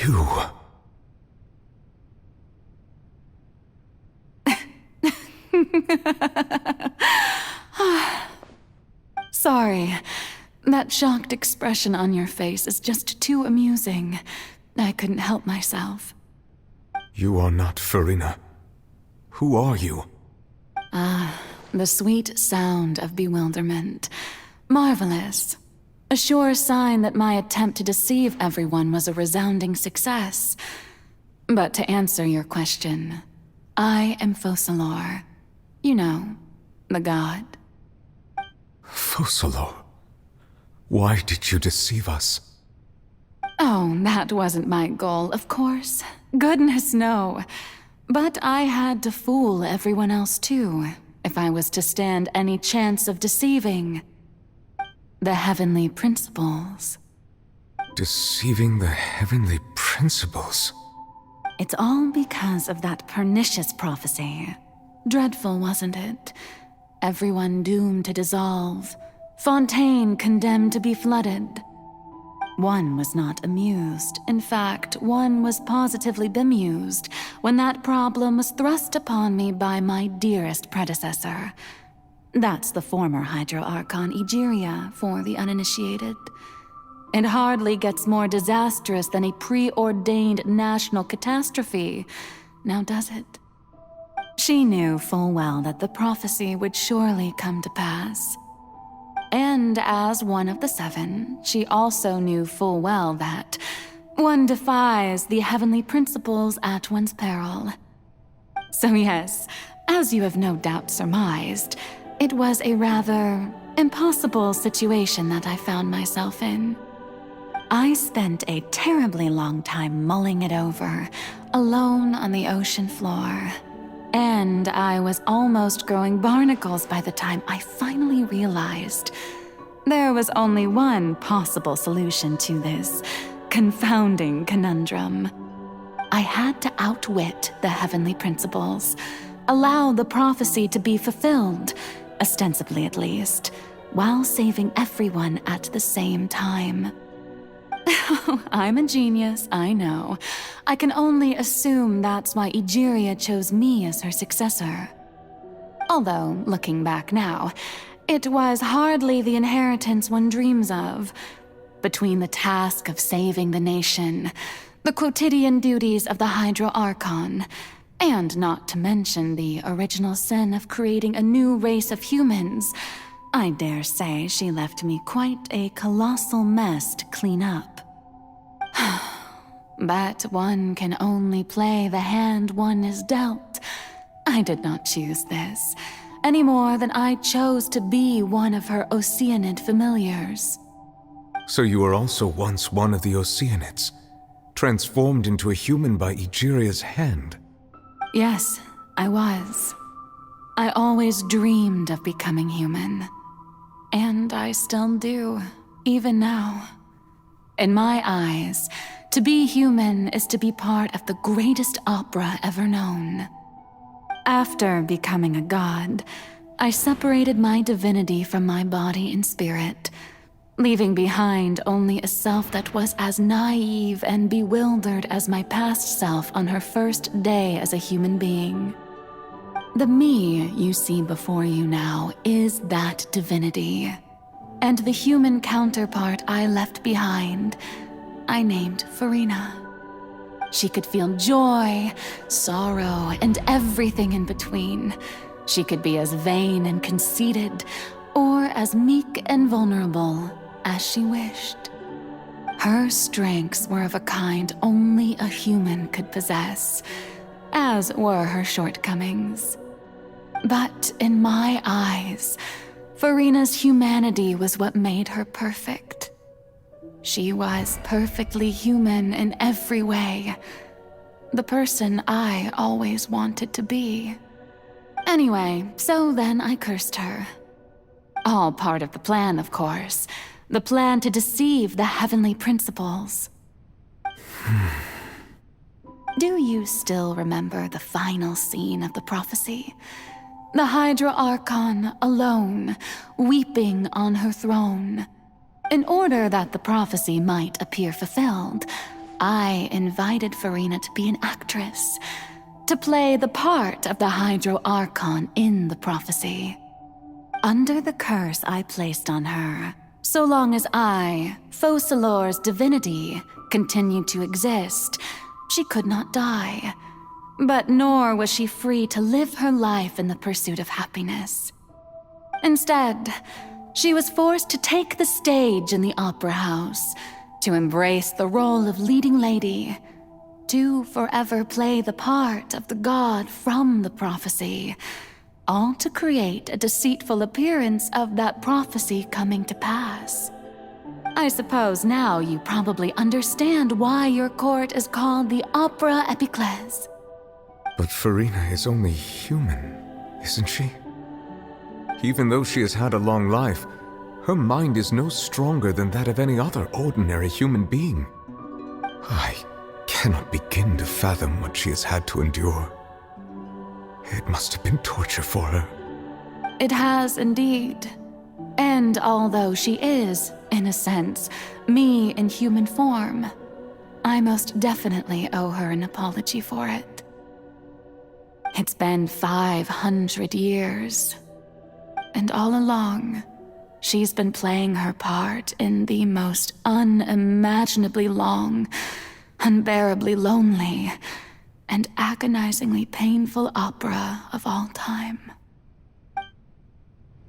You... Sorry. That shocked expression on your face is just too amusing. I couldn't help myself. You are not Farina. Who are you? The sweet sound of bewilderment. Marvelous. A sure sign that my attempt to deceive everyone was a resounding success. But to answer your question, I am Focalors. You know, the god. Focalors? Why did you deceive us? Oh, that wasn't my goal, of course. Goodness, no. But I had to fool everyone else too, if I was to stand any chance of deceiving the heavenly principles. Deceiving the heavenly principles? It's all because of that pernicious prophecy. Dreadful, wasn't it? Everyone doomed to dissolve. Fontaine condemned to be flooded. One was not amused. In fact, one was positively bemused when that problem was thrust upon me by my dearest predecessor. That's the former Hydro Archon Egeria for the uninitiated. It hardly gets more disastrous than a preordained national catastrophe, now does it? She knew full well that the prophecy would surely come to pass. And as one of the seven, she also knew full well that one defies the heavenly principles at one's peril. So yes, as you have no doubt surmised, it was a rather impossible situation that I found myself in. I spent a terribly long time mulling it over, alone on the ocean floor. And I was almost growing barnacles by the time I finally realized there was only one possible solution to this confounding conundrum. I had to outwit the heavenly principles, allow the prophecy to be fulfilled, ostensibly at least, while saving everyone at the same time. I'm a genius, I know. I can only assume that's why Egeria chose me as her successor. Although, looking back now, it was hardly the inheritance one dreams of. Between the task of saving the nation, the quotidian duties of the Hydro Archon, and not to mention the original sin of creating a new race of humans, I dare say she left me quite a colossal mess to clean up. But one can only play the hand one is dealt. I did not choose this, any more than I chose to be one of her Oceanid familiars. So you were also once one of the Oceanids, transformed into a human by Egeria's hand? Yes, I was. I always dreamed of becoming human. And I still do, even now. In my eyes, to be human is to be part of the greatest opera ever known. After becoming a god, I separated my divinity from my body and spirit, leaving behind only a self that was as naive and bewildered as my past self on her first day as a human being. The me you see before you now is that divinity, and the human counterpart I left behind, I named Farina. She could feel joy, sorrow, and everything in between. She could be as vain and conceited, or as meek and vulnerable as she wished. Her strengths were of a kind only a human could possess, as were her shortcomings. But in my eyes, Farina's humanity was what made her perfect. She was perfectly human in every way. The person I always wanted to be. Anyway, so then I cursed her. All part of the plan, of course. The plan to deceive the heavenly principles. Do you still remember the final scene of the prophecy? The Hydra Archon alone, weeping on her throne. In order that the prophecy might appear fulfilled, I invited Farina to be an actress, to play the part of the Hydro Archon in the prophecy. Under the curse I placed on her, so long as I, Focalors' divinity, continued to exist, she could not die. But nor was she free to live her life in the pursuit of happiness. Instead, she was forced to take the stage in the opera house, to embrace the role of leading lady, to forever play the part of the god from the prophecy, all to create a deceitful appearance of that prophecy coming to pass. I suppose now you probably understand why your court is called the Opera Epiclese. But Farina is only human, isn't she? Even though she has had a long life, her mind is no stronger than that of any other ordinary human being. I cannot begin to fathom what she has had to endure. It must have been torture for her. It has indeed. And although she is, in a sense, me in human form, I most definitely owe her an apology for it. It's been 500 years. And all along, she's been playing her part in the most unimaginably long, unbearably lonely, and agonizingly painful opera of all time.